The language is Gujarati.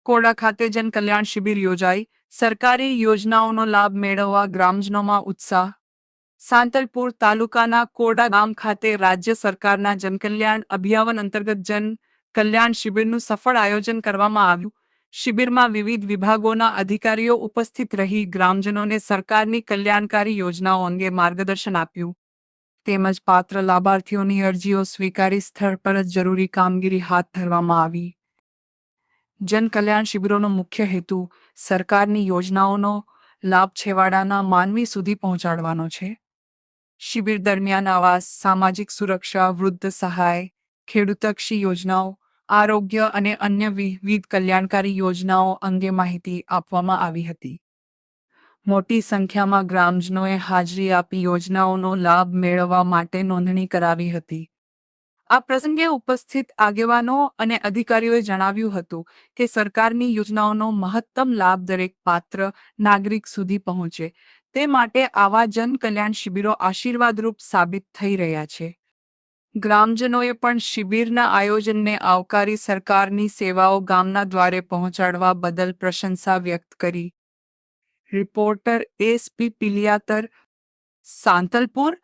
કોડા ખાતે જન કલ્યાણ શિબિર યોજાઈ. સરકારી યોજનાઓનો લાભ મેળવવા ગ્રામજનોમાં ઉત્સાહ. સાંતલપુર તાલુકાના કોડા ગામ ખાતે રાજ્ય સરકારના જનકલ્યાણ અભિયાન અંતર્ગત જન કલ્યાણ શિબિરનું સફળ આયોજન કરવામાં આવ્યું. શિબિરમાં વિવિધ વિભાગોના અધિકારીઓ ઉપસ્થિત રહી ગ્રામજનોને સરકારની કલ્યાણકારી યોજનાઓ અંગે માર્ગદર્શન આપ્યું તેમજ પાત્ર લાભાર્થીઓની અરજીઓ સ્વીકારી સ્થળ પર જ જરૂરી કામગીરી હાથ ધરવામાં આવી. જન કલ્યાણ શિબિરોનો મુખ્ય હેતુ સરકારની યોજનાઓનો લાભ છેવાડાના માનવી સુધી પહોંચાડવાનો છે. શિબિર દરમિયાન આવાસ, સામાજિક સુરક્ષા, વૃદ્ધ સહાય, ખેડૂતલક્ષી યોજનાઓ, આરોગ્ય અને અન્ય વિવિધ કલ્યાણકારી યોજનાઓ અંગે માહિતી આપવામાં આવી હતી. મોટી સંખ્યામાં ગ્રામજનોએ હાજરી આપી યોજનાઓનો લાભ મેળવવા માટે નોંધણી કરાવી હતી. આ પ્રસંગે ઉપસ્થિત આગેવાનો અને અધિકારીઓએ જણાવ્યું હતું કે સરકારની યોજનાઓનો મહત્તમ લાભ દરેક પાત્ર નાગરિક સુધી પહોંચે તે માટે આવા જન કલ્યાણ શિબિરો આશીર્વાદરૂપ સાબિત થઈ રહ્યા છે. ગ્રામજનોએ પણ શિબિરના આયોજનને આવકારી સરકારની સેવાઓ ગામના દ્વારે પહોંચાડવા બદલ પ્રશંસા વ્યક્ત કરી. Reporter SP Piliyatar, Santalpur.